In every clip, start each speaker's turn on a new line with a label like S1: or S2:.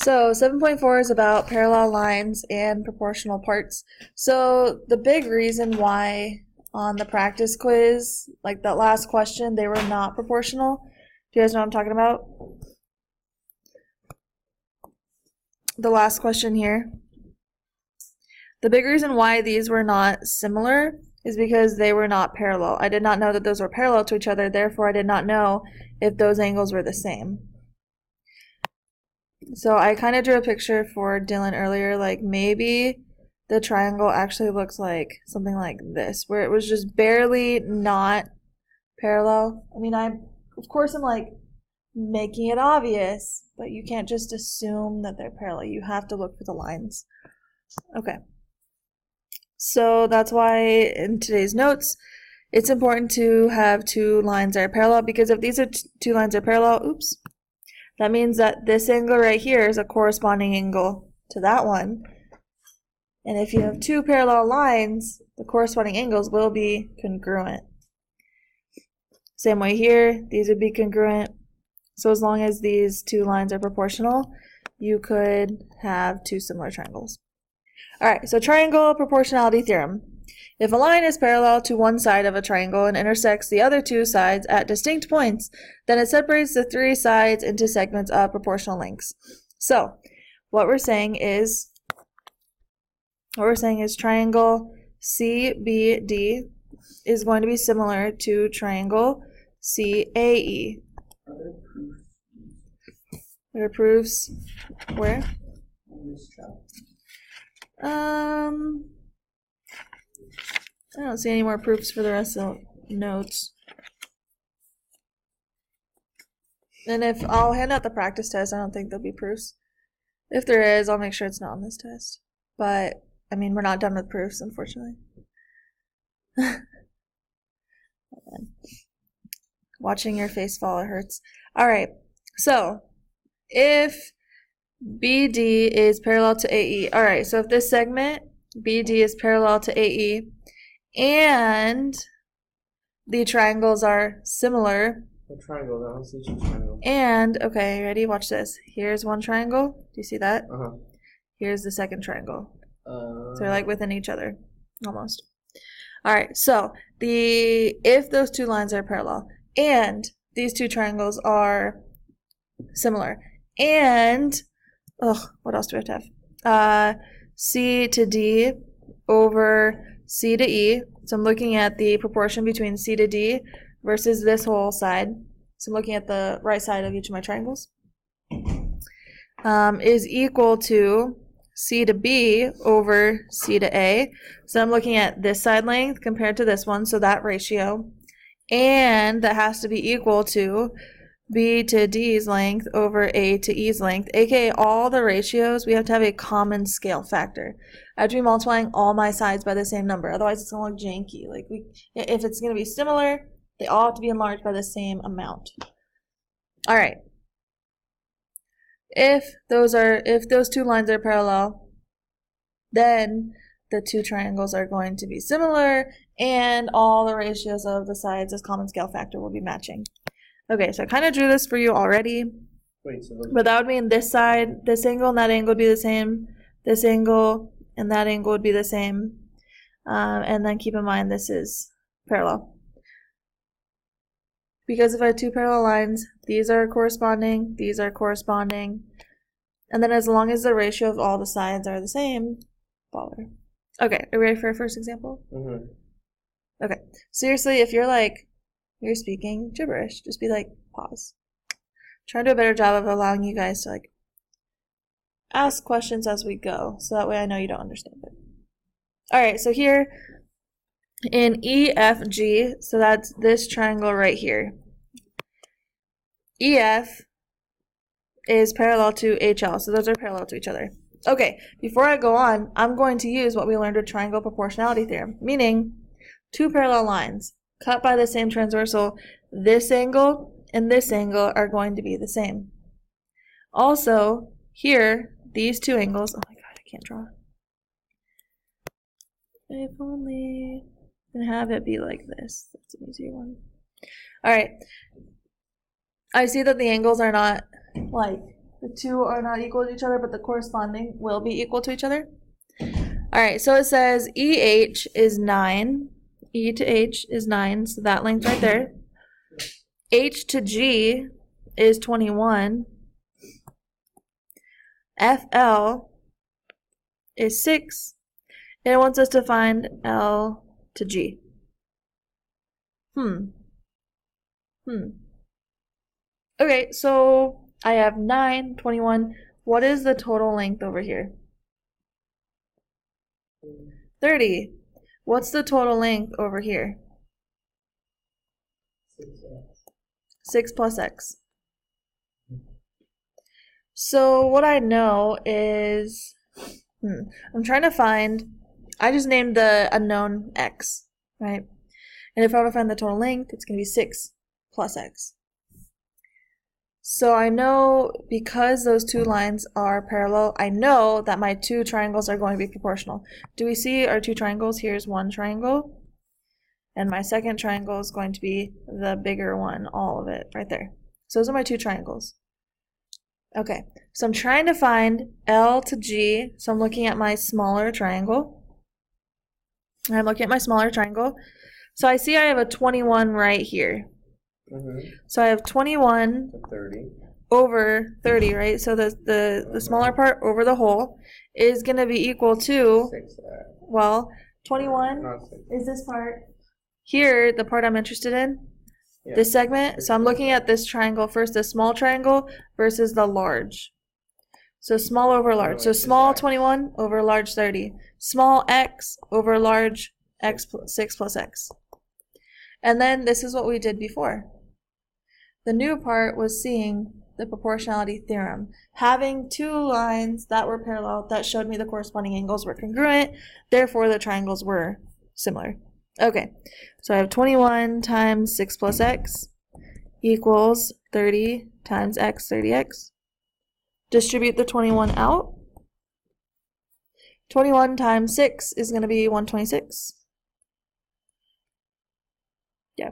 S1: So 7.4 is about parallel lines and proportional parts. So the big reason why on the practice quiz, like that last question, they were not proportional. Do you guys know what I'm talking about? The last question here. The big reason why these were not similar is because they were not parallel. I did not know that those were parallel to each other, therefore I did not know if those angles were the same. So I kind of drew a picture for Dylan earlier, like maybe the triangle actually looks like something like this, where it was just barely not parallel. I mean, of course I'm like making it obvious, but you can't just assume that they're parallel. You have to look for the lines. Okay. So that's why in today's notes, it's important to have two lines that are parallel, because if these are two lines are parallel, that means that this angle right here is a corresponding angle to that one. And if you have two parallel lines, the corresponding angles will be congruent. Same way here, these would be congruent. So as long as these two lines are proportional, you could have two similar triangles. Alright, so triangle proportionality theorem. If a line is parallel to one side of a triangle and intersects the other two sides at distinct points, then it separates the three sides into segments of proportional lengths. So, what we're saying is triangle CBD is going to be similar to triangle CAE. What are proofs? Where? I don't see any more proofs for the rest of the notes. And if I'll hand out the practice test, I don't think there'll be proofs. If there is, I'll make sure it's not on this test. But, I mean, we're not done with proofs, unfortunately. Watching your face fall, it hurts. Alright, so, if BD is parallel to AE. Alright, so if this segment, BD is parallel to AE, and the triangles are similar.
S2: A triangle, that one's a triangle.
S1: And, okay, ready? Watch this. Here's one triangle. Do you see that?
S2: Uh-huh.
S1: Here's the second triangle. So they're like within each other, almost. Alright, so if those two lines are parallel, and these two triangles are similar, and, what else do we have to have? C to D over C to E. So I'm looking at the proportion between C to D versus this whole side. So I'm looking at the right side of each of my triangles. Is equal to C to B over C to A. So I'm looking at this side length compared to this one, so that ratio. And that has to be equal to B to D's length over A to E's length, aka all the ratios, we have to have a common scale factor. I have to be multiplying all my sides by the same number, otherwise it's going to look janky. Like if it's going to be similar, they all have to be enlarged by the same amount. Alright. If those two lines are parallel, then the two triangles are going to be similar, and all the ratios of the sides as common scale factor will be matching. Okay, so I kind of drew this for you already.
S2: Wait, so
S1: but that would mean this side, this angle and that angle would be the same. This angle and that angle would be the same. And then keep in mind this is parallel. Because if I have two parallel lines, these are corresponding, these are corresponding. And then as long as the ratio of all the sides are the same, follow. Okay, are you ready for our first example?
S2: Mm-hmm.
S1: Okay, seriously, if you're speaking gibberish, just be like, pause. Try to do a better job of allowing you guys to like ask questions as we go, so that way I know you don't understand it. Alright, so here in EFG, so that's this triangle right here. EF is parallel to HL, so those are parallel to each other. Okay, before I go on, I'm going to use what we learned with triangle proportionality theorem, meaning two parallel lines cut by the same transversal, this angle and this angle are going to be the same. Also, here, these two angles, oh my god, I can't draw. If only I can have it be like this. That's an easier one. Alright. I see that the angles are not like The two are not equal to each other, but the corresponding will be equal to each other. All right, so it says EH is 9. E to H is 9, so that length right there. H to G is 21. FL is 6. And it wants us to find L to G. Okay, so I have 9, 21. What is the total length over here? 30. What's the total length over here? 6 plus x. So what I know is, I'm trying to find, I just named the unknown x, right? And if I want to find the total length, it's going to be 6 plus x. So I know because those two lines are parallel, I know that my two triangles are going to be proportional. Do we see our two triangles? Here's one triangle. And my second triangle is going to be the bigger one, all of it, right there. So those are my two triangles. Okay, so I'm trying to find L to G. So I'm looking at my smaller triangle. I'm looking at my smaller triangle. So I see I have a 21 right here. So I have 21
S2: 30
S1: over 30, right? So the smaller part over the whole is going to be equal to,
S2: 6.
S1: well, 21 is this part. Here, the part I'm interested in, this segment. So I'm looking at this triangle first, the small triangle versus the large. So small over large. So small 21 over large 30. Small x over large x 6 plus x. And then this is what we did before. The new part was seeing the proportionality theorem. Having two lines that were parallel that showed me the corresponding angles were congruent, therefore the triangles were similar. Okay, so I have 21 times 6 plus x equals 30 times x, 30x. Distribute the 21 out. 21 times 6 is going to be 126. Yeah.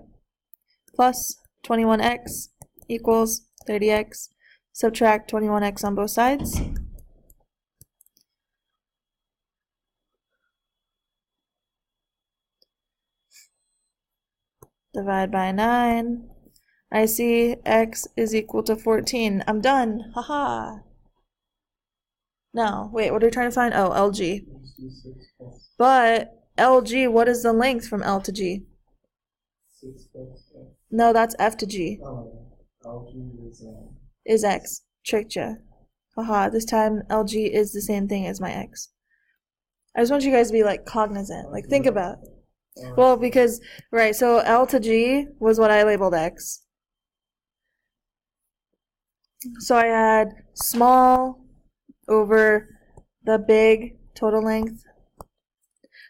S1: Plus 21x equals 30x. Subtract 21x on both sides. Divide by 9. I see x is equal to 14. I'm done. Haha. No, wait, what are we trying to find? Oh, LG. But LG, what is the length from L to G?
S2: 6 plus x.
S1: No, that's F to G.
S2: LG
S1: Is x. Tricked ya. Haha, this time LG is the same thing as my x. I just want you guys to be like cognizant. Like think about it. Well, because, right, so L to G was what I labeled x. So I had small over the big total length.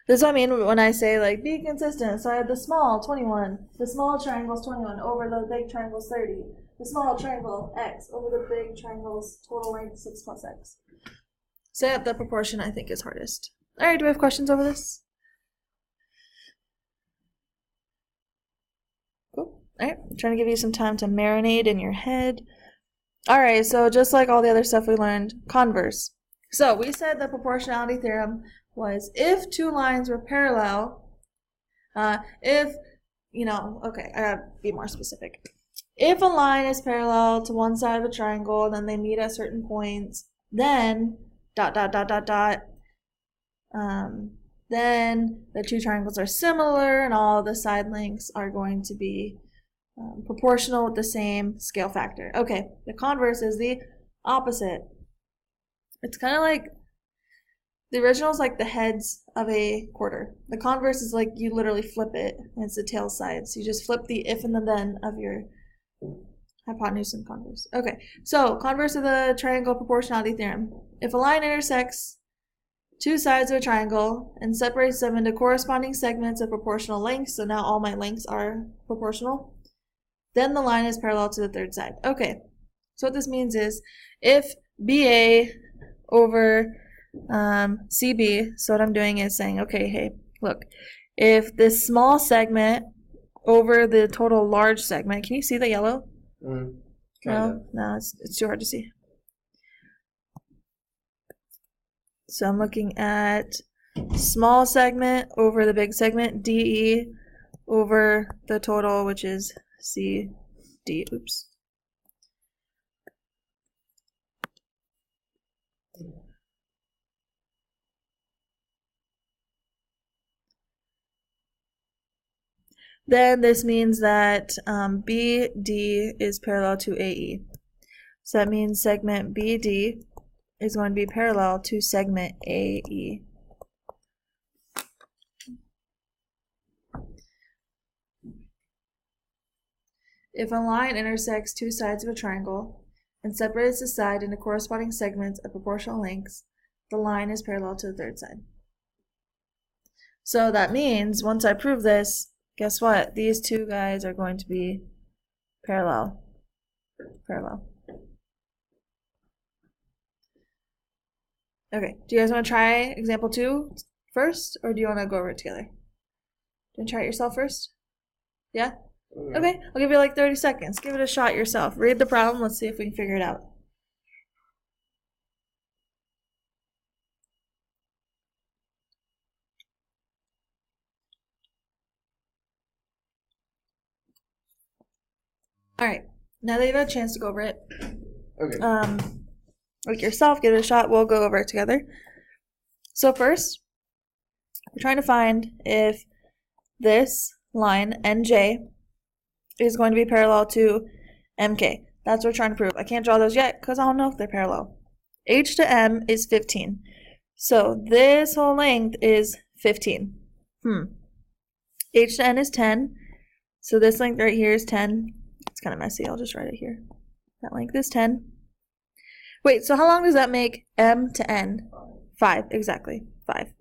S1: This is what I mean when I say, like, be consistent. So I had the small, 21. The small triangle's 21 over the big triangle's 30. The small triangle, x, over the big triangle's total length, 6 plus x. Set up the proportion I think is hardest. All right, do we have questions over this? Cool. All right, I'm trying to give you some time to marinate in your head. All right, so just like all the other stuff we learned, converse. So we said the proportionality theorem was if two lines were parallel, if, okay, I gotta be more specific. If a line is parallel to one side of a triangle and then they meet at certain points, then then the two triangles are similar and all the side lengths are going to be proportional with the same scale factor. Okay, the converse is the opposite. It's kind of like, the original is like the heads of a quarter. The converse is like you literally flip it, and it's the tail side. So you just flip the if and the then of your hypotenuse and converse. Okay, so converse of the triangle proportionality theorem. If a line intersects two sides of a triangle and separates them into corresponding segments of proportional lengths, so now all my lengths are proportional, then the line is parallel to the third side. Okay, so what this means is if BA over CB, so what I'm doing is saying, okay, hey, look, if this small segment over the total large segment, can you see the yellow?
S2: No,
S1: No, it's too hard to see. So I'm looking at small segment over the big segment, DE over the total, which is CD. Oops. Then this means that BD is parallel to AE. So that means segment BD is going to be parallel to segment AE. If a line intersects two sides of a triangle and separates the side into corresponding segments of proportional lengths, the line is parallel to the third side. So that means once I prove this, guess what? These two guys are going to be parallel. Okay, do you guys want to try example 2 first, or do you want to go over it together? Do you want to try it yourself first? Yeah? Okay, I'll give you like 30 seconds. Give it a shot yourself. Read the problem. Let's see if we can figure it out. Alright, now that you've had a chance to go over it,
S2: Okay.
S1: like yourself, give it a shot. We'll go over it together. So first, we're trying to find if this line, NJ, is going to be parallel to MK. That's what we're trying to prove. I can't draw those yet because I don't know if they're parallel. H to M is 15. So this whole length is 15. H to N is 10. So this length right here is 10. It's kind of messy. I'll just write it here. That length is 10. Wait, so how long does that make M to N? 5, exactly. 5.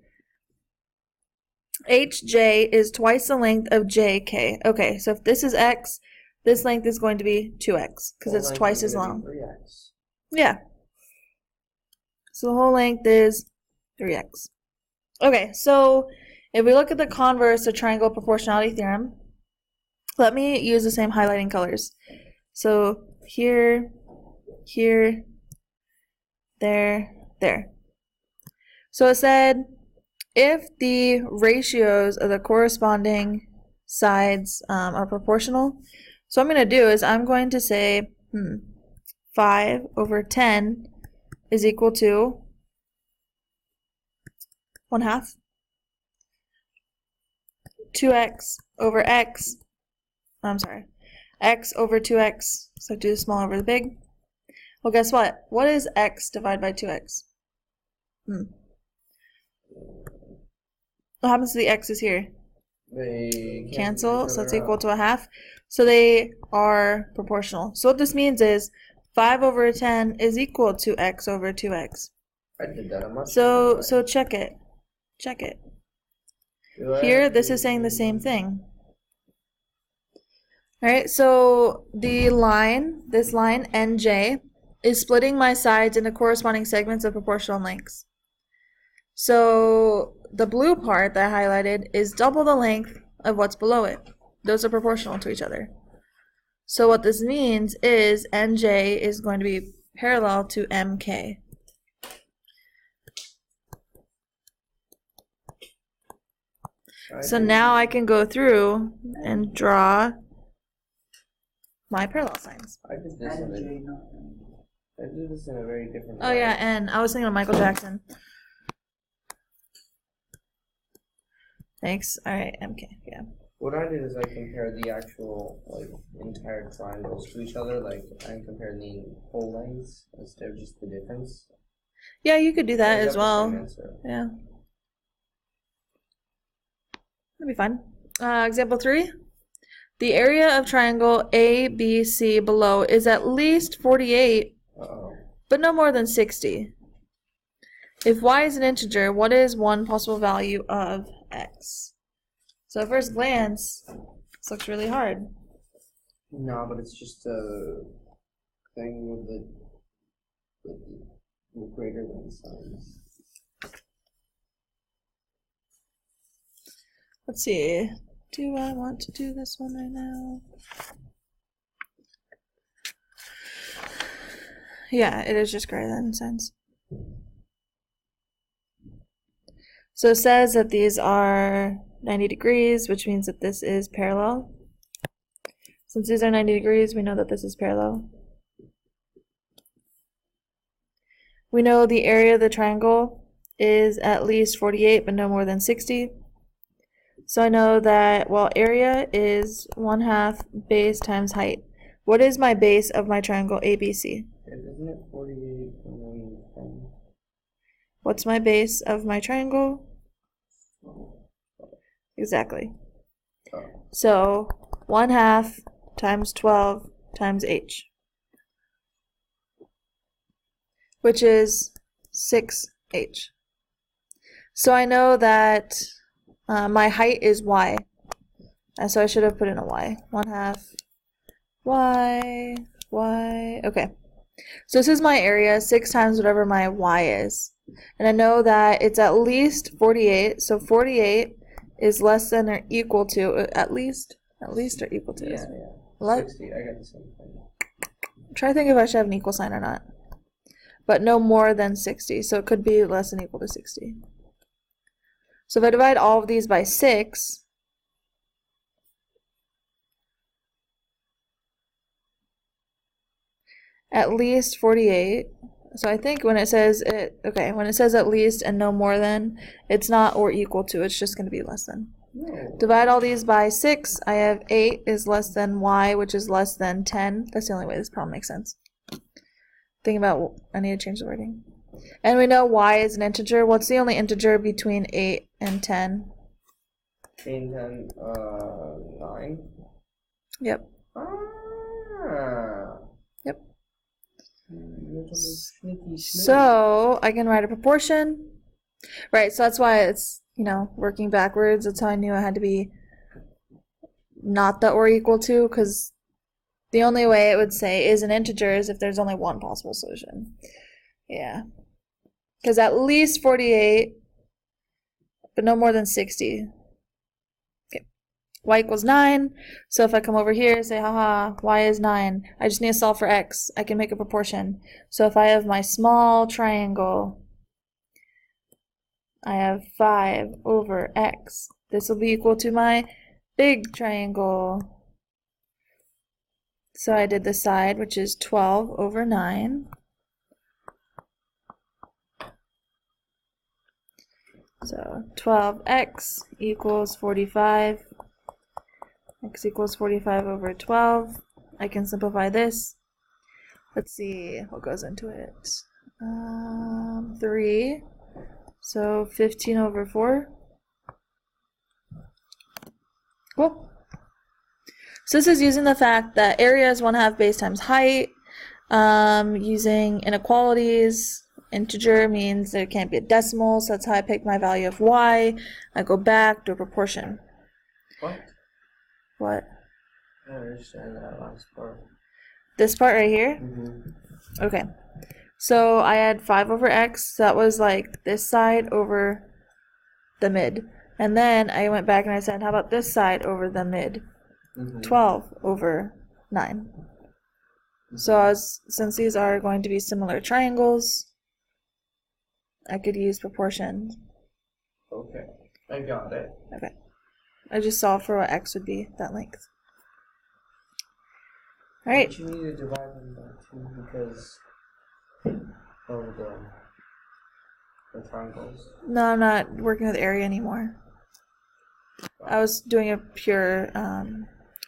S1: HJ is twice the length of JK. Okay, so if this is X, this length is going to be 2X because it's twice as long.
S2: 3x.
S1: Yeah. So the whole length is 3X. Okay, so if we look at the converse of triangle proportionality theorem, let me use the same highlighting colors. So here, here, there, there. So it said if the ratios of the corresponding sides are proportional, so what I'm going to do is I'm going to say 5 over 10 is equal to 1/2. 2x over x, I'm sorry, x over 2x, so do the small over the big. Well, guess what? What is x divided by 2x? What happens to the x's here?
S2: They
S1: Cancel, so it's equal to 1/2. So they are proportional. So what this means is 5 over 10 is equal to x over 2x.
S2: I did that on my
S1: So check it. Check it. Here, this is saying the same thing. Alright, so the line, this line, NJ, is splitting my sides into corresponding segments of proportional lengths. So the blue part that I highlighted is double the length of what's below it. Those are proportional to each other. So what this means is NJ is going to be parallel to MK. So now I can go through and draw my parallel signs.
S2: I did this in a very different way.
S1: Oh yeah, and I was thinking of Michael Jackson. Thanks. Alright, MK, yeah.
S2: What I did is I compared the actual entire triangles to each other. Like I compared the whole lengths instead of just the difference.
S1: Yeah, you could do that as well. Yeah. That'd be fun. Example 3. The area of triangle ABC below is at least 48, but no more than 60. If y is an integer, what is one possible value of x? So at first glance, this looks really hard.
S2: No, but it's just a thing with the greater than signs.
S1: Let's see. Do I want to do this one right now? Yeah, it is just greater than signs. So it says that these are 90 degrees, which means that this is parallel. Since these are 90 degrees, we know that this is parallel. We know the area of the triangle is at least 48, but no more than 60. So I know that, well, area is 1/2 base times height. What is my base of my triangle ABC?
S2: Isn't it 48 and then 10?
S1: What's my base of my triangle? Exactly. So 1/2 times 12 times h, which is 6h. So I know that my height is y, and so I should have put in a y. 1/2 y, okay. So this is my area, 6 times whatever my y is. And I know that it's at least 48, so 48 is less than or equal to, at least or equal to.
S2: Yeah. 60, I got the same thing.
S1: Try to think if I should have an equal sign or not. But no more than 60, so it could be less than or equal to 60. So if I divide all of these by 6, at least 48. So I think when it says when it says at least and no more than, it's not or equal to, it's just going to be less than.
S2: No.
S1: Divide all these by 6, I have 8 is less than y, which is less than 10. That's the only way this problem makes sense. Think about, I need to change the wording. And we know y is an integer. What's the only integer between 8 and 10?
S2: 8 and 10, 9.
S1: Yep. Yep. So I can write a proportion. Right, so that's why it's, working backwards. That's how I knew I had to be not the or equal to, because the only way it would say is an integer is if there's only one possible solution. Yeah. Because at least 48, but no more than 60. Okay. Y equals 9. So if I come over here and say, haha, y is 9, I just need to solve for x. I can make a proportion. So if I have my small triangle, I have 5 over x. This will be equal to my big triangle. So I did the side, which is 12 over 9. So 12x equals 45. X equals 45 over 12. I can simplify this. Let's see what goes into it. 3. So 15 over 4. Cool. So this is using the fact that area is 1/2 base times height. Using inequalities. Integer means there can't be a decimal, so that's how I pick my value of y. I go back to a proportion.
S2: What?
S1: What?
S2: I don't understand that last part.
S1: This part right here?
S2: Mm-hmm.
S1: Okay. So I had 5 over x. So that was like this side over the mid. And then I went back and I said, how about this side over the mid? 12 over 9. So since these are going to be similar triangles, I could use proportions.
S2: Okay, I got it.
S1: Okay. I just solved for what x would be, that length. Alright.
S2: But you need to divide them by 2 because of the triangles.
S1: No, I'm not working with area anymore. I was doing a pure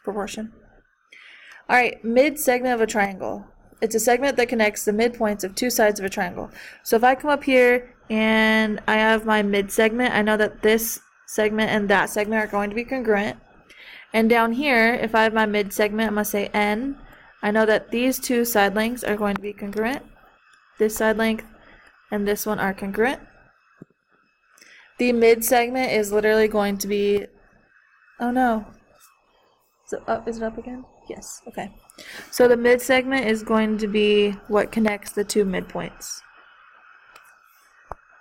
S1: proportion. Alright, mid-segment of a triangle. It's a segment that connects the midpoints of two sides of a triangle. So if I come up here and I have my mid-segment, I know that this segment and that segment are going to be congruent. And down here, if I have my mid-segment, I'm going to say n. I know that these two side lengths are going to be congruent. This side length and this one are congruent. The mid-segment is literally going to be... Oh no. Is it up again? Yes, okay. So the mid-segment is going to be what connects the two midpoints.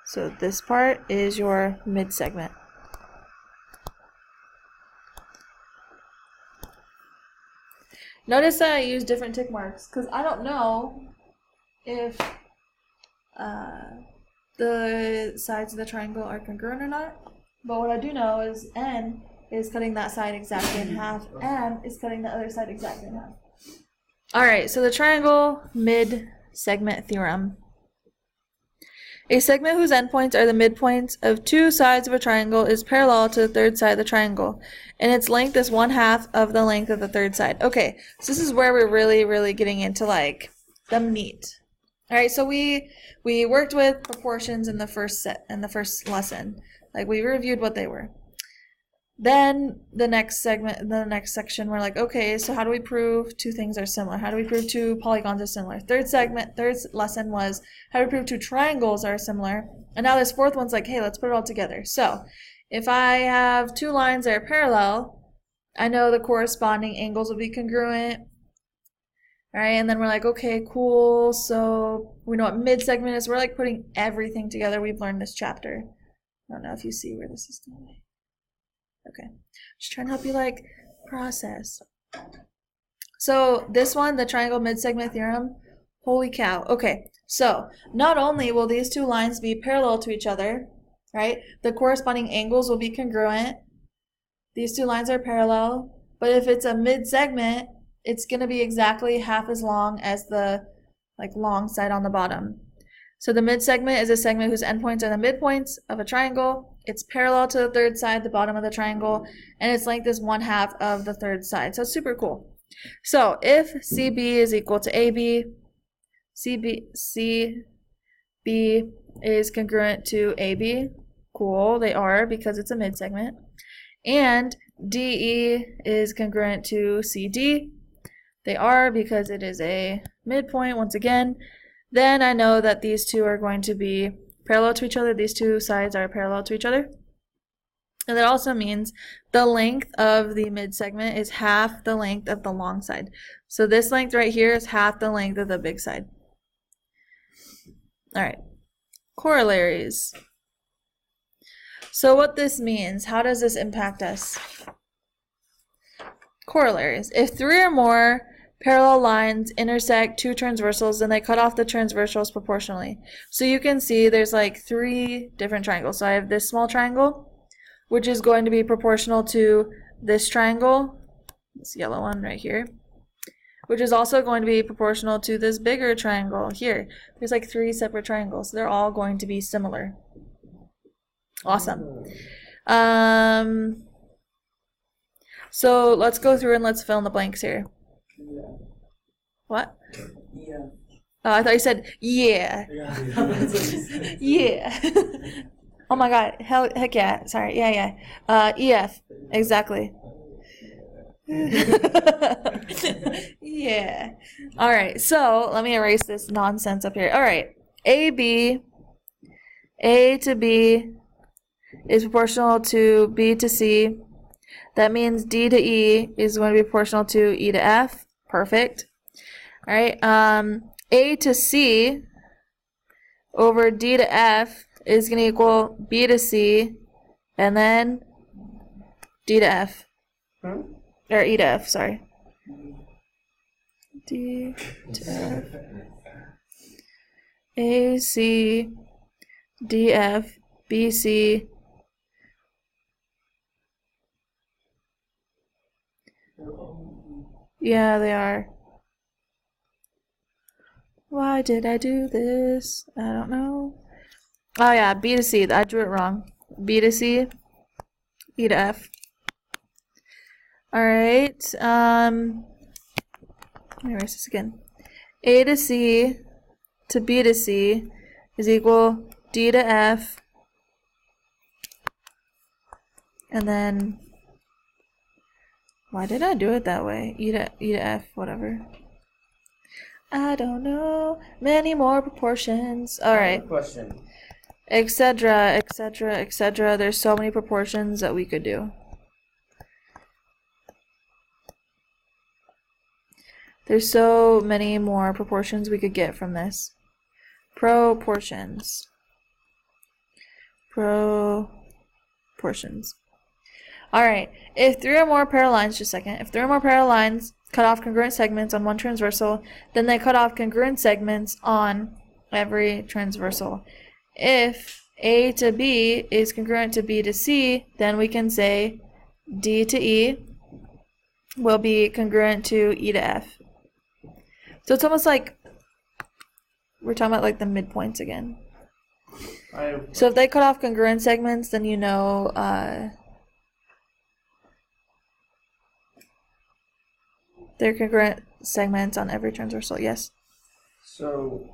S1: So this part is your mid-segment. Notice that I use different tick marks because I don't know if the sides of the triangle are congruent or not. But what I do know is N is cutting that side exactly in half. M is cutting the other side exactly in half. All right, so the triangle mid-segment theorem. A segment whose endpoints are the midpoints of two sides of a triangle is parallel to the third side of the triangle, and its length is 1/2 of the length of the third side. Okay, so this is where we're really getting into like the meat. All right, so we worked with proportions in the first lesson. Like we reviewed what they were. Then the next section, we're like, okay, so how do we prove two things are similar? How do we prove two polygons are similar? Third lesson was how do we prove two triangles are similar? And now this fourth one's like, hey, let's put it all together. So if I have two lines that are parallel, I know the corresponding angles will be congruent. All right, and then we're like, okay, cool. So we know what mid-segment is. We're like putting everything together. We've learned this chapter. I don't know if you see where this is going. Okay, just trying to help you like process. So this one, the triangle mid-segment theorem, holy cow. Okay, so not only will these two lines be parallel to each other, right? The corresponding angles will be congruent. These two lines are parallel, but if it's a mid-segment, it's going to be exactly half as long as the like long side on the bottom. So the mid-segment is a segment whose endpoints are the midpoints of a triangle. It's parallel to the third side, the bottom of the triangle, and its length is 1/2 of the third side. So it's super cool. So if CB is equal to AB, CB is congruent to AB. Cool, they are because it's a mid-segment. And DE is congruent to CD. They are because it is a midpoint once again. Then I know that these two are going to be parallel to each other. These two sides are parallel to each other. And that also means the length of the mid-segment is half the length of the long side. So this length right here is half the length of the big side. All right, corollaries. So what this means, how does this impact us? Corollaries. If three or more parallel lines intersect two transversals, then they cut off the transversals proportionally. So you can see there's like three different triangles. So I have this small triangle, which is going to be proportional to this triangle, this yellow one right here, which is also going to be proportional to this bigger triangle here. There's like three separate triangles. They're all going to be similar. Awesome. So let's go through and let's fill in the blanks here.
S3: Yeah.
S1: What?
S3: Yeah.
S1: Oh, I thought you said yeah. Yeah. Oh my God. Heck yeah. Sorry. Yeah. EF. Exactly. Yeah. All right. So let me erase this nonsense up here. All right. A to B is proportional to B to C. That means D to E is going to be proportional to E to F. Perfect. All right. A to C over D to F is going to equal B to C, and then D to F. Or E to F, sorry. D to F. A, C, D, F, B, C. Yeah, they are. Why did I do this? I don't know. Oh yeah, B to C. I drew it wrong. B to C, E to F. Alright, let me erase this again. A to C to B to C is equal D to F. And then, why did I do it that way? E to F, whatever. I don't know. Many more proportions. Alright.
S2: Question.
S1: Etc., etc., etc. There's so many proportions that we could do. There's so many more proportions we could get from this. Proportions. Alright, if three or more parallel lines, just a second, if three or more parallel lines cut off congruent segments on one transversal, then they cut off congruent segments on every transversal. if A to B is congruent to B to C, then we can say D to E will be congruent to E to F. So it's almost like we're talking about like the midpoints again. So if they cut off congruent segments, then you know they're congruent segments on every transversal. Yes?
S2: So,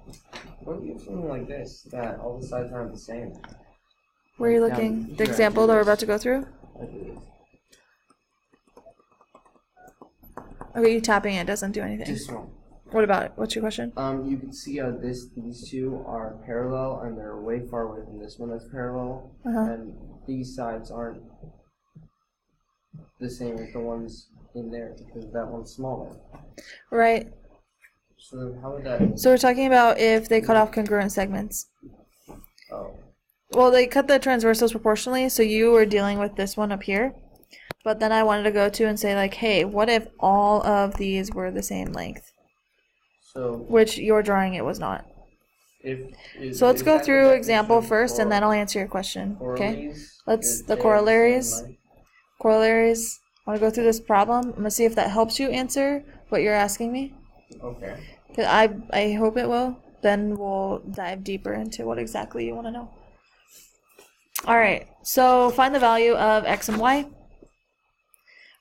S2: what if you have something like this, that all the sides aren't the same?
S1: Where are you looking?
S2: Now,
S1: The example that we're about to go through? Okay, you tapping it doesn't do anything.
S2: This one.
S1: What about it? What's your question?
S2: You can see how these two are parallel, and they're way far away from this one that's parallel, and these sides aren't the same as the ones in there because that one's smaller.
S1: Right.
S2: So then how would that?
S1: So we're talking about if they cut off congruent segments.
S2: Oh.
S1: Well, they cut the transversals proportionally, so you were dealing with this one up here. But then I wanted to go to and say like, hey, what if all of these were the same length?
S2: So.
S1: Which your drawing it was not. So let's
S2: Is
S1: go
S2: that
S1: through
S2: the
S1: example
S2: definition
S1: first, and
S2: for
S1: then I'll answer your question. Okay.
S2: corollaries?
S1: Let's
S2: If
S1: the
S2: they are
S1: corollaries.
S2: same length?
S1: Corollaries. Want to go through this problem? I'm gonna see if that helps you answer what you're asking me.
S2: Okay.
S1: 'Cause I hope it will. Then we'll dive deeper into what exactly you want to know. All right. So find the value of x and y.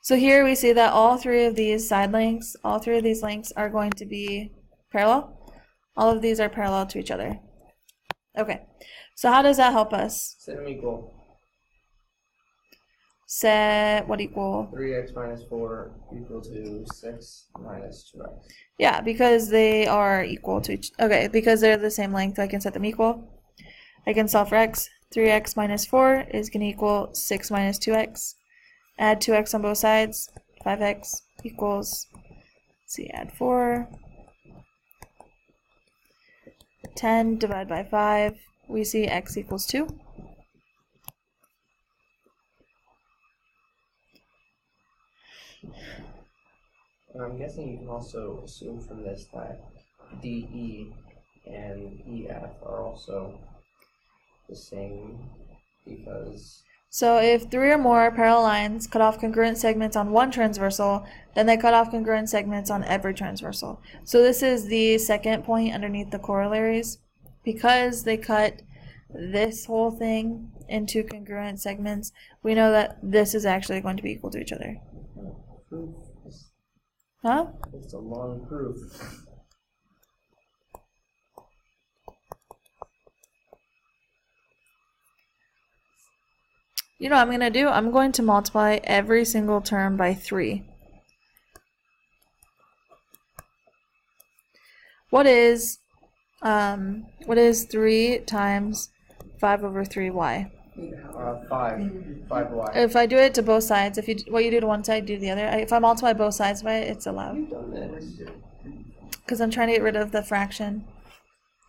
S1: So here we see that all three of these side lengths, all three of these lengths are going to be parallel. All of these are parallel to each other. Okay. So how does that help us?
S2: Set them equal.
S1: Set what equal?
S2: 3x minus 4 equal to 6 minus 2x.
S1: Yeah, because they are equal to each. Okay, because they're the same length, I can set them equal. I can solve for x. 3x minus 4 is going to equal 6 minus 2x. Add 2x on both sides. 5x equals, let's see, add 4. 10 divided by 5. We see x equals 2.
S2: And I'm guessing you can also assume from this that DE and EF are also the same because...
S1: So if 3 or more parallel lines cut off congruent segments on one transversal, then they cut off congruent segments on every transversal. So this is the second point underneath the corollaries. Because they cut this whole thing into congruent segments, we know that this is actually going to be equal to each other.
S2: Proof.
S1: Huh?
S2: It's a long proof.
S1: You know what I'm going to do? I'm going to multiply every single term by 3. What is 3 times 5 over 3y?
S2: 5y.
S1: If I do it to both sides, what you do to one side, do to the other. If I multiply both sides by it, it's allowed.
S2: You've done this.
S1: Because I'm trying to get rid of the fraction.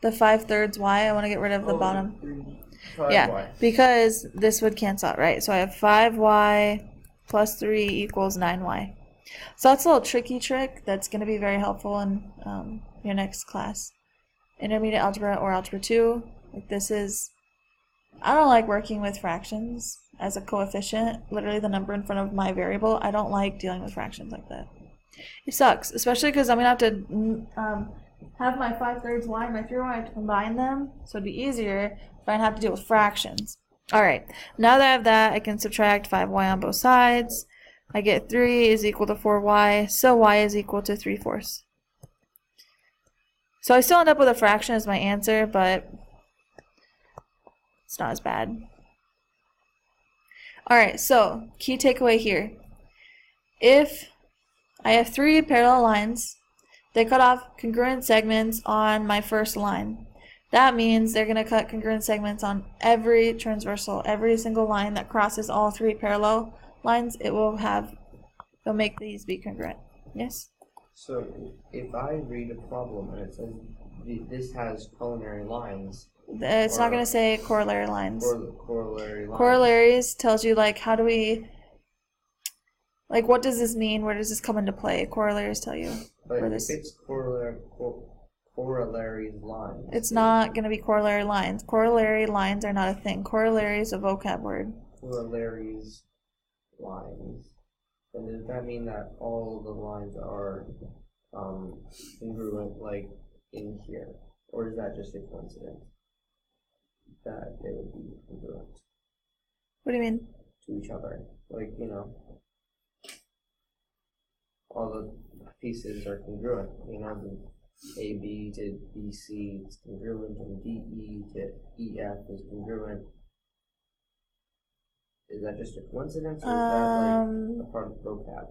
S1: The 5/3 y, I want to get rid of the bottom.
S2: 5y.
S1: Yeah, because this would cancel out, right? So I have 5y plus 3 equals 9y. So that's a little tricky trick that's going to be very helpful in your next class. Intermediate algebra or algebra 2. Like this is, I don't like working with fractions as a coefficient, literally the number in front of my variable. I don't like dealing with fractions like that. It sucks, especially because I'm going to have to have my 5/3 y and my 3y, I have to combine them, so it'd be easier if I didn't have to deal with fractions. Alright, now that I have that, I can subtract 5y on both sides. I get 3 is equal to 4y, so y is equal to 3/4. So I still end up with a fraction as my answer, but it's not as bad. Alright, so key takeaway here. If I have 3 parallel lines, they cut off congruent segments on my first line. That means they're going to cut congruent segments on every transversal, every single line that crosses all 3 parallel lines. They'll make these be congruent. Yes?
S2: So if I read a problem and it says this has corollary lines,
S1: It's not going to say corollary lines.
S2: or the corollary lines.
S1: Corollaries tells you, like, how do we, like, what does this mean? Where does this come into play? Corollaries tell you.
S2: But
S1: where
S2: if
S1: this-
S2: it's corollary lines.
S1: It's not going to be corollary lines. Corollary lines are not a thing. Corollary is a vocab word.
S2: Corollaries lines. And does that mean that all the lines are congruent, like in here? Or is that just a coincidence that they would be congruent?
S1: What do you mean?
S2: To each other. Like, you know, all the pieces are congruent. You know, the AB to BC is congruent, and DE to EF is congruent. Is that just a coincidence, or is that like a part of the vocab?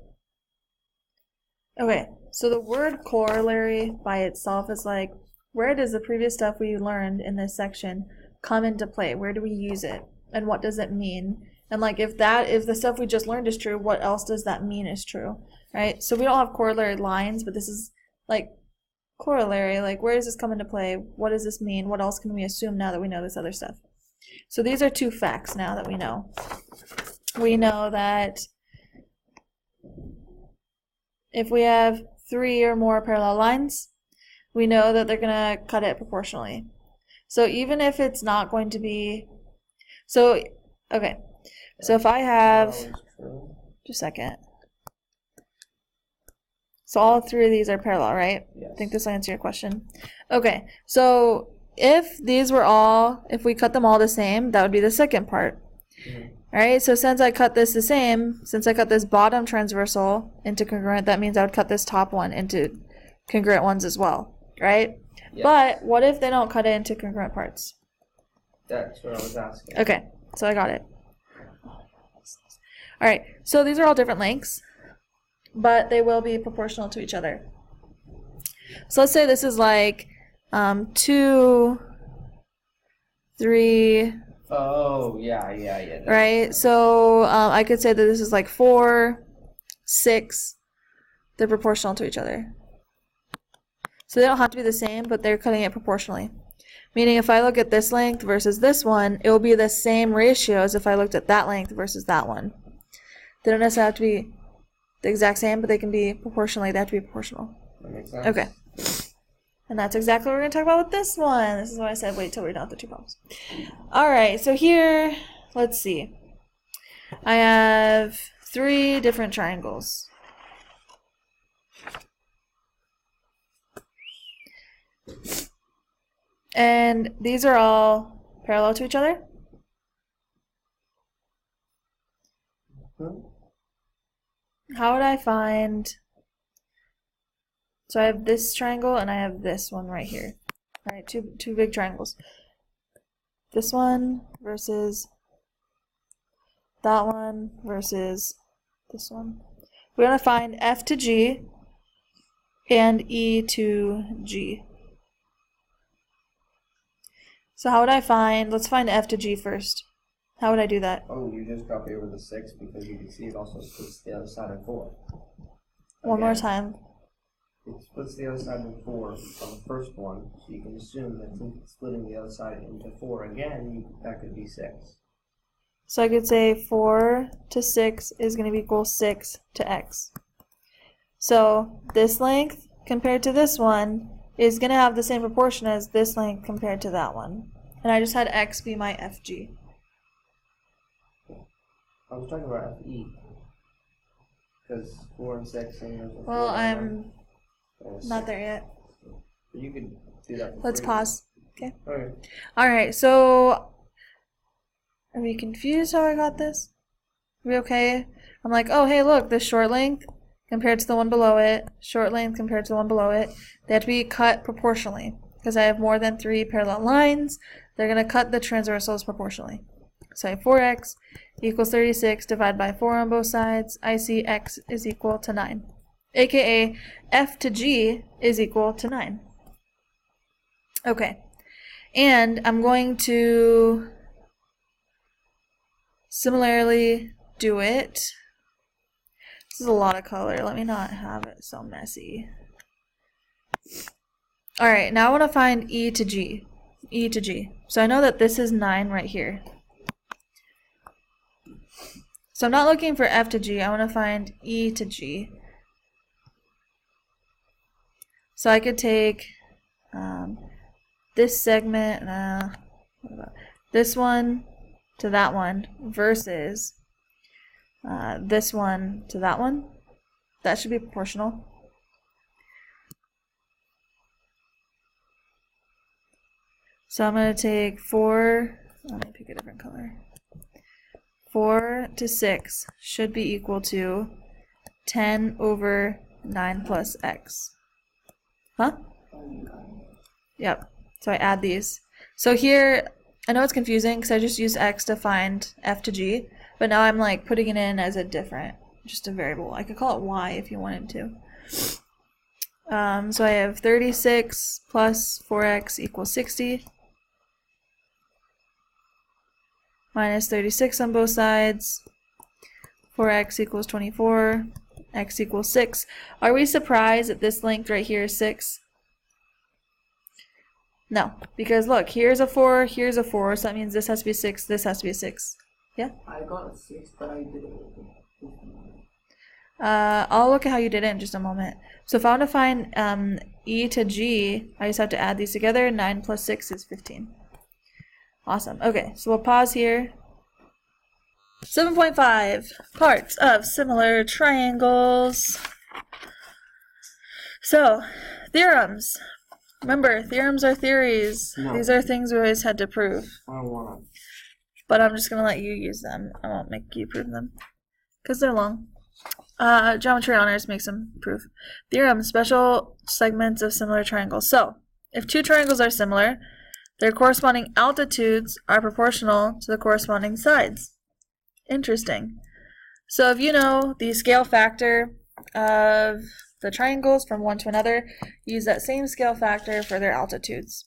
S1: Okay, so the word corollary by itself is like, where does the previous stuff we learned in this section come into play? Where do we use it? And what does it mean? And like, if the stuff we just learned is true, what else does that mean is true, right? So we don't have corollary lines, but this is like corollary, like where does this come into play? What does this mean? What else can we assume now that we know this other stuff? So these are two facts now that we know. We know that if we have 3 or more parallel lines, we know that they're going to cut it proportionally. So even if it's not going to be, so, okay, so if I have, just a second. So all 3 of these are parallel, right?
S2: Yes.
S1: I think this will answer your question. Okay, so if these were all, if we cut them all the same, that would be the second part. Mm-hmm. All right, so since I cut this the same, since I cut this bottom transversal into congruent, that means I would cut this top one into congruent ones as well, right? Yes. But what if they don't cut it into congruent parts?
S2: That's what I was asking.
S1: Okay, so I got it. All right, so these are all different lengths, but they will be proportional to each other. So let's say this is like 2, 3.
S2: Oh, yeah.
S1: Right, so I could say that this is like 4, 6. They're proportional to each other. So they don't have to be the same, but they're cutting it proportionally. Meaning if I look at this length versus this one, it will be the same ratio as if I looked at that length versus that one. They don't necessarily have to be the exact same, but they can be proportionally. They have to be proportional.
S2: That makes sense.
S1: Okay. And that's exactly what we're going to talk about with this one. This is why I said wait till we're done with the 2 problems. All right, so here, let's see. I have 3 different triangles. And these are all parallel to each other. How would I find... So I have this triangle and I have this one right here. All right, two big triangles. This one versus that one versus this one. We're going to find F to G and E to G. So how would I find, let's find F to G first. How would I do that?
S2: Oh, you just copy over the 6 because you can see it also splits the other side in 4.
S1: One more time.
S2: It splits the other side in 4 on the first one, so you can assume that since it's splitting the other side into 4 again, that could be 6.
S1: So I could say 4 to 6 is going to be equal 6 to x. So this length compared to this one is going to have the same proportion as this length compared to that one. And I just had x be my FG.
S2: I was talking about FE. Because 4 and 6 and...
S1: Well, I'm not there yet.
S2: You could do that.
S1: Let's pause. Okay.
S2: Okay.
S1: Alright, so are we confused how I got this? Are we okay? I'm like, oh, hey, look, this short length compared to the one below it, short length compared to the one below it, they have to be cut proportionally. Because I have more than 3 parallel lines, they're going to cut the transversals proportionally. So I have 4x equals 36 divided by 4 on both sides. I see x is equal to 9. AKA F to G is equal to 9. Okay. And I'm going to similarly do it. This is a lot of color. Let me not have it so messy. Alright, now I want to find E to G. E to G. So I know that this is 9 right here. So I'm not looking for F to G. I want to find E to G. So I could take this segment, what about this one to that one versus this one to that one. That should be proportional. So I'm going to take 4, let me pick a different color. 4 to 6 should be equal to 10 over 9 plus x. Huh? Yep. So I add these. So here, I know it's confusing because I just used x to find f to g, but now I'm like putting it in as a different, just a variable. I could call it y if you wanted to. So I have 36 plus 4x equals 60. Minus 36 on both sides. 4x equals 24. X equals 6. Are we surprised that this length right here is 6? No, because look, here's a 4, here's a 4, so that means this has to be 6, this has to be a 6. Yeah?
S2: I got a 6, but I didn't.
S1: I'll look at how you did it in just a moment. So if I want to find e to g, I just have to add these together. 9 plus 6 is 15. Awesome. Okay, so we'll pause here. 7.5 parts of similar triangles. So, theorems. Remember, theorems are theories. No. These are things we always had to prove.
S2: I don't want to.
S1: But I'm just going to let you use them. I won't make you prove them. Because they're long. Geometry honors makes them prove. Theorem, special segments of similar triangles. So, if two triangles are similar, their corresponding altitudes are proportional to the corresponding sides. Interesting. So if you know the scale factor of the triangles from one to another, use that same scale factor for their altitudes.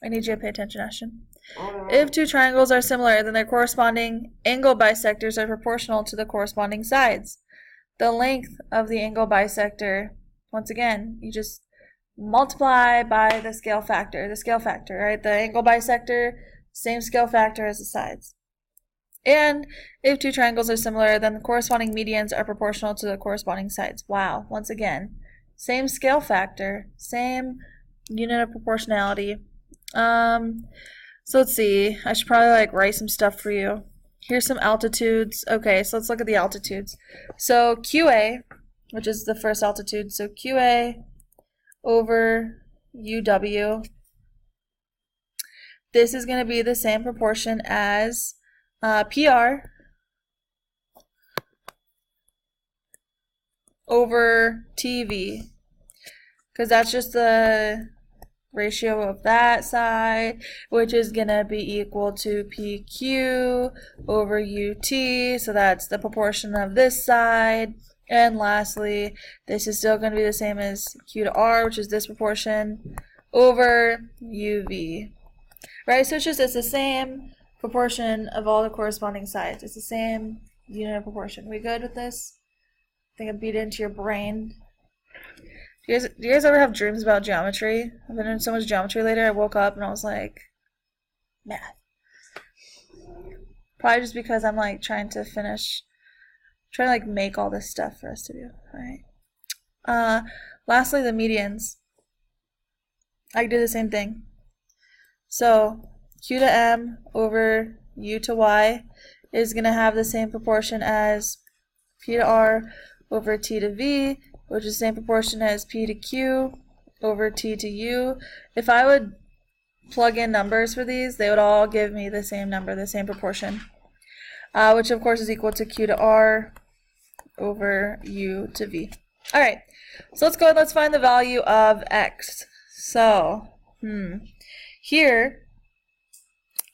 S1: I need you to pay attention, Ashton. If two triangles are similar, then their corresponding angle bisectors are proportional to the corresponding sides. The length of the angle bisector, once again, you just multiply by the scale factor, right? The angle bisector, same scale factor as the sides. And if two triangles are similar, then the corresponding medians are proportional to the corresponding sides. Wow, once again, same scale factor, same unit of proportionality. So let's see, I should probably write some stuff for you. Here's some altitudes. Okay, so let's look at the altitudes. So QA, which is the first altitude, so QA over UW. This is going to be the same proportion as PR over TV, because that's just the ratio of that side, which is going to be equal to PQ over UT, so that's the proportion of this side. And lastly, this is still going to be the same as Q to R, which is this proportion, over UV. Right, so it's the same proportion of all the corresponding sides. It's the same unit of proportion. We good with this? I think I beat it into your brain. Do you guys ever have dreams about geometry? I've been doing so much geometry later. I woke up and I was like, math. Probably just because I'm trying to make all this stuff for us to do. Alright. Lastly, the medians. I can do the same thing. So Q to M over U to Y is going to have the same proportion as P to R over T to V, which is the same proportion as P to Q over T to U. If I would plug in numbers for these, they would all give me the same number, the same proportion, which of course is equal to Q to R over U to V. Alright, so let's go and let's find the value of X. So, here,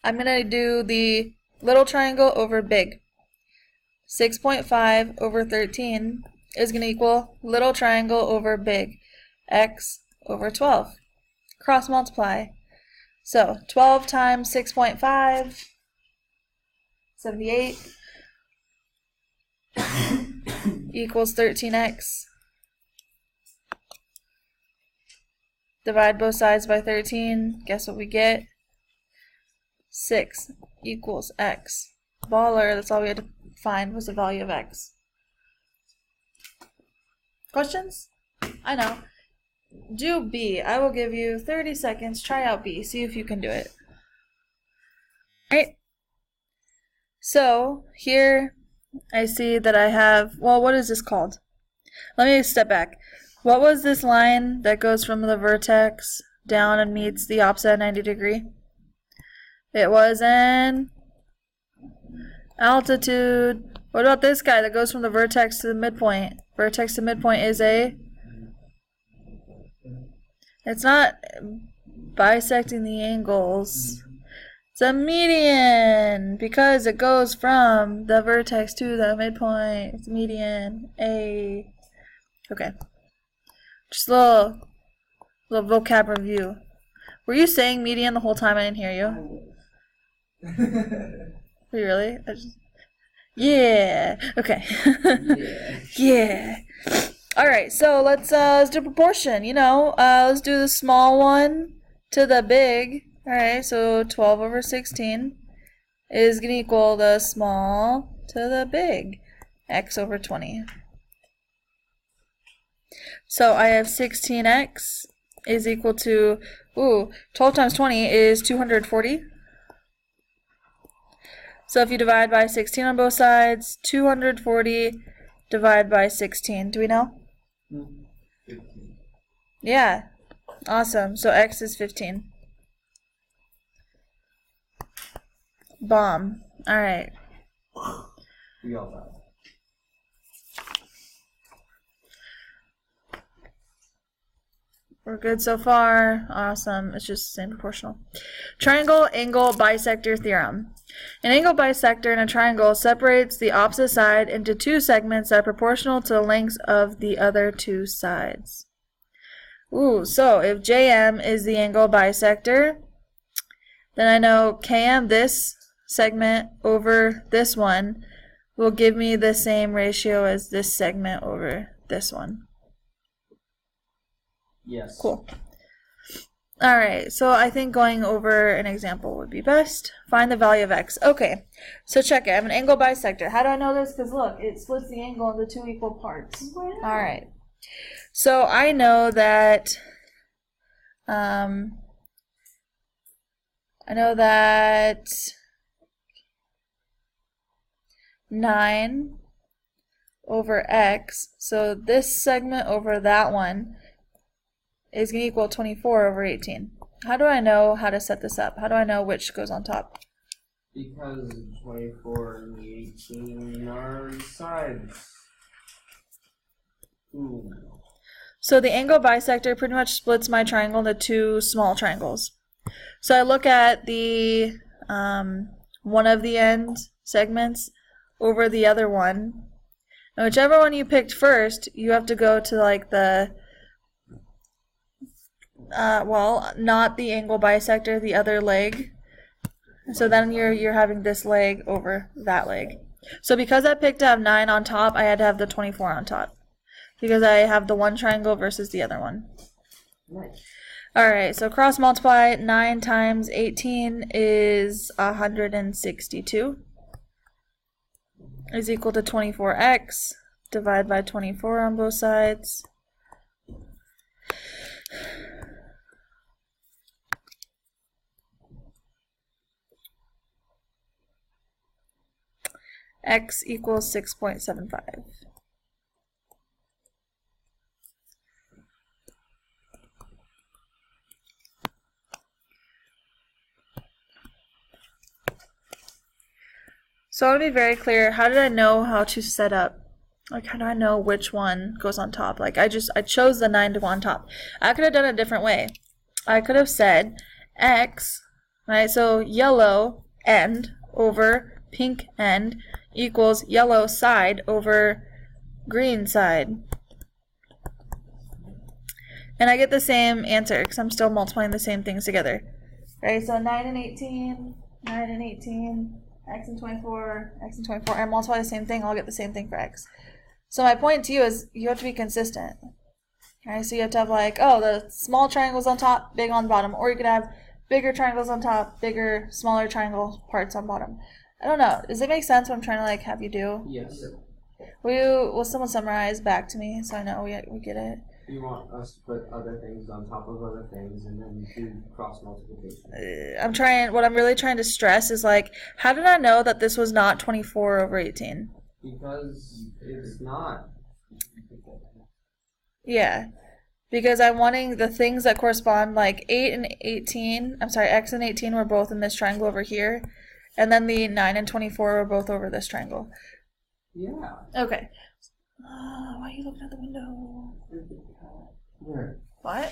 S1: I'm going to do the little triangle over big. 6.5 over 13 is going to equal little triangle over big. X over 12. Cross multiply. So, 12 times 6.5, 78, equals 13x. Divide both sides by 13. Guess what we get? 6 equals x. Baller, that's all we had to find was the value of x. Questions? I know. do B. I will give you 30 seconds. Try out B. See if you can do it. Right. So here I see that I have, well, what is this called? Let me step back. What was this line that goes from the vertex down and meets the opposite at 90 degree? It was an altitude. What about this guy that goes from the vertex to the midpoint? Vertex to midpoint is a... It's not bisecting the angles. It's a median because it goes from the vertex to the midpoint. It's median. A. Okay. Just a little vocab review. Were you saying median the whole time? I didn't hear you. Were you really? Yeah. Okay. Yeah. All right. So let's do proportion. Let's do the small one to the big. All right. So 12 over 16 is going to equal the small to the big, x over 20. So I have 16x is equal to 12 times 20 is 240. So if you divide by 16 on both sides, 240 divide by 16. Do we know?
S2: 15.
S1: Yeah. Awesome. So x is 15. Bomb. All right.
S2: We got that.
S1: We're good so far. Awesome. It's just the same proportional. Triangle, angle, bisector theorem. An angle bisector in a triangle separates the opposite side into two segments that are proportional to the lengths of the other two sides. So if JM is the angle bisector, then I know KM, this segment over this one, will give me the same ratio as this segment over this one.
S2: Yes.
S1: Cool. All right, so I think going over an example would be best. Find the value of x. Okay, so check it. I have an angle bisector. How do I know this? Because look, it splits the angle into two equal parts. Wow. All right. So I know that 9 over x, so this segment over that one is going to equal 24 over 18. How do I know how to set this up? How do I know which goes on top?
S2: Because 24 and the 18 are sides. Ooh.
S1: So the angle bisector pretty much splits my triangle into two small triangles. So I look at the one of the end segments over the other one. And whichever one you picked first, you have to go to like the not the angle bisector, the other leg. So then you're having this leg over that leg. So because I picked to have 9 on top, I had to have the 24 on top. Because I have the one triangle versus the other one.
S2: Nice.
S1: Alright, so cross multiply. 9 times 18 is 162. Is equal to 24x. Divide by 24 on both sides. X equals 6.75. So I want to be very clear, how did I know how to set up? Like, how do I know which one goes on top? Like, I chose the 9 to go on top. I could have done it a different way. I could have said X, right, so yellow end over pink end equals yellow side over green side. And I get the same answer because I'm still multiplying the same things together. Right, so 9 and 18, 9 and 18, x and 24, x and 24, and multiply the same thing, I'll get the same thing for x. So my point to you is you have to be consistent. Right, so you have to have like, oh, the small triangles on top, big on bottom. Or you could have bigger triangles on top, bigger, smaller triangle parts on bottom. I don't know. Does it make sense what I'm trying to like have you do?
S2: Yes.
S1: Will someone summarize back to me so I know we get it?
S2: You want us to put other things on top of other things and then do cross multiplication.
S1: What I'm really trying to stress is like, how did I know that this was not 24 over 18?
S2: Because it's not.
S1: Yeah. Because I'm wanting the things that correspond, like 8 and 18, I'm sorry, X and 18 were both in this triangle over here. And then the 9 and 24 were both over this triangle.
S2: Yeah.
S1: Okay. Why are you looking out the window?
S2: Where?
S1: What?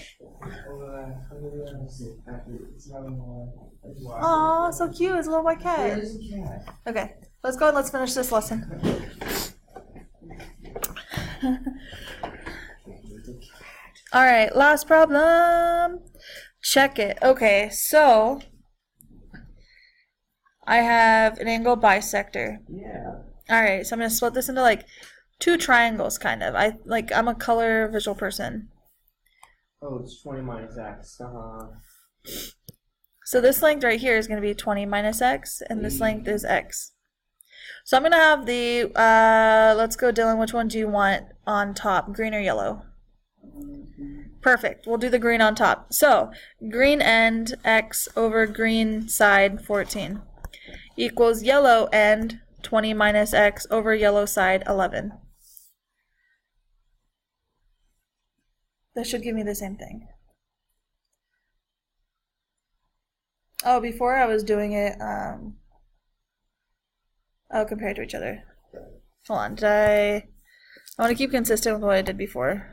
S1: Aw, so cute. It's a little white cat.
S2: Where's the cat?
S1: Okay, let's go and let's finish this lesson. Alright, last problem. Check it. Okay, so I have an angle bisector.
S2: Yeah.
S1: Alright, so I'm going to split this into like 2 triangles, kind of. I'm a color visual person.
S2: Oh, it's 20 minus X.
S1: So this length right here is going to be 20 minus X, and this length is X. So I'm going to have the, let's go, Dylan, which one do you want on top, green or yellow? Perfect. We'll do the green on top. So green end, X over green side, 14, equals yellow end, 20 minus X over yellow side, 11. That should give me the same thing. Oh, before I was doing it, compared to each other. Hold on, I want to keep consistent with what I did before.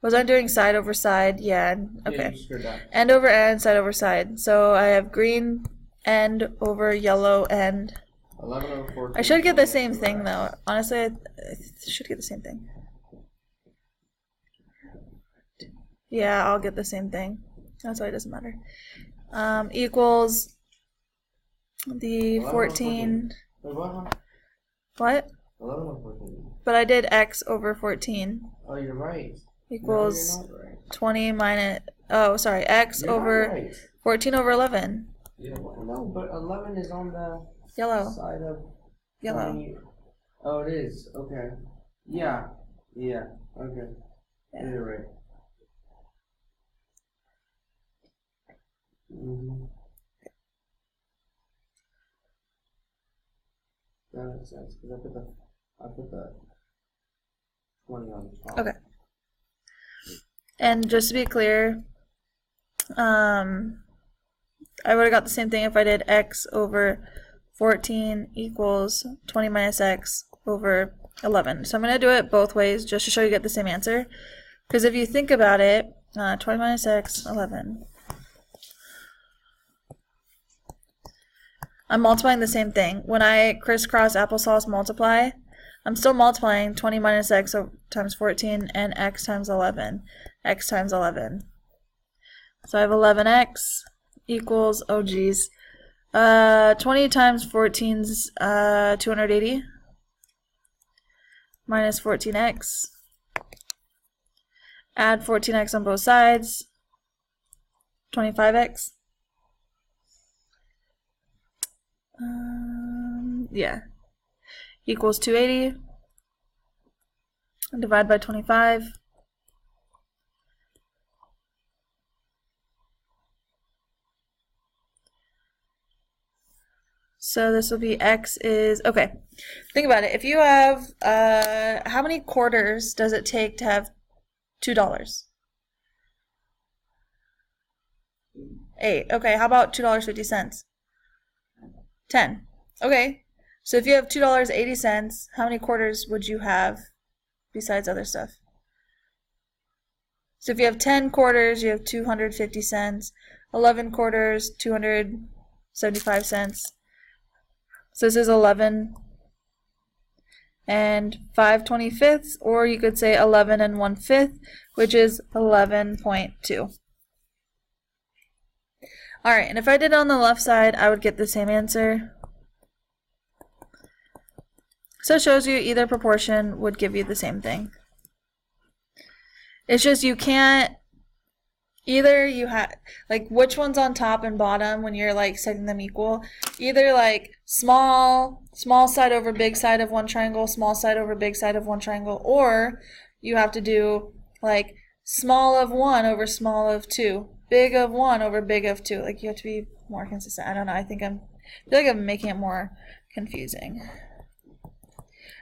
S1: Was I doing side over side? Yeah, okay.
S2: Yeah,
S1: end over end, side over side. So I have green end over yellow end.
S2: 11 over 14.
S1: I should get the same thing though. Honestly, I should get the same thing. Yeah, I'll get the same thing. That's why it doesn't matter. Equals the 14. What?
S2: 11 over 14.
S1: But I did X over 14.
S2: Oh, you're right.
S1: Equals
S2: no, you're not right.
S1: 20 minus, oh, sorry, X
S2: You're
S1: over
S2: right.
S1: 14 over 11.
S2: Yeah, well, no, but 11 is on the
S1: Yellow.
S2: side of
S1: Yellow.
S2: 20. Oh, it is. Okay. Yeah. Yeah. Okay.
S1: Yeah.
S2: You're right. That makes sense because I put the 20 on the top.
S1: Okay. And just to be clear, I would have got the same thing if I did X over 14 equals 20 minus X over 11. So I'm going to do it both ways just to show you get the same answer. Because if you think about it, 20 minus X, 11. I'm multiplying the same thing. When I crisscross applesauce multiply, I'm still multiplying 20 minus X times 14 and X times 11. X times 11. So I have 11X equals, oh geez, 20 times 14's 280 minus 14X. Add 14X on both sides, 25X. Yeah, equals 280. And divide by 25. So this will be X is, okay, think about it. If you have, how many quarters does it take to have $2? 8. Okay, how about $2.50? 10. Okay, so if you have $2.80, how many quarters would you have besides other stuff? So if you have 10 quarters, you have 250 cents. 11 quarters, 275 cents. So this is 11 and 5/25, or you could say 11 and 1/5, which is 11.2. Alright, and if I did it on the left side, I would get the same answer. So it shows you either proportion would give you the same thing. It's just you can't, either you have, like, which one's on top and bottom when you're like setting them equal? Either like small side over big side of one triangle, small side over big side of one triangle, or you have to do Like small of 1 over small of 2. Big of 1 over big of 2. Like you have to be more consistent. I don't know. I feel like I'm making it more confusing.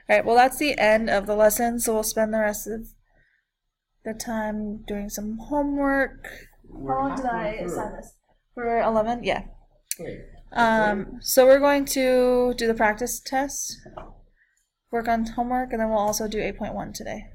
S1: Alright, well that's the end of the lesson, so we'll spend the rest of the time doing some homework. How long did I assign this? For 11? Yeah. So we're going to do the practice test, work on homework, and then we'll also do 8.1 today.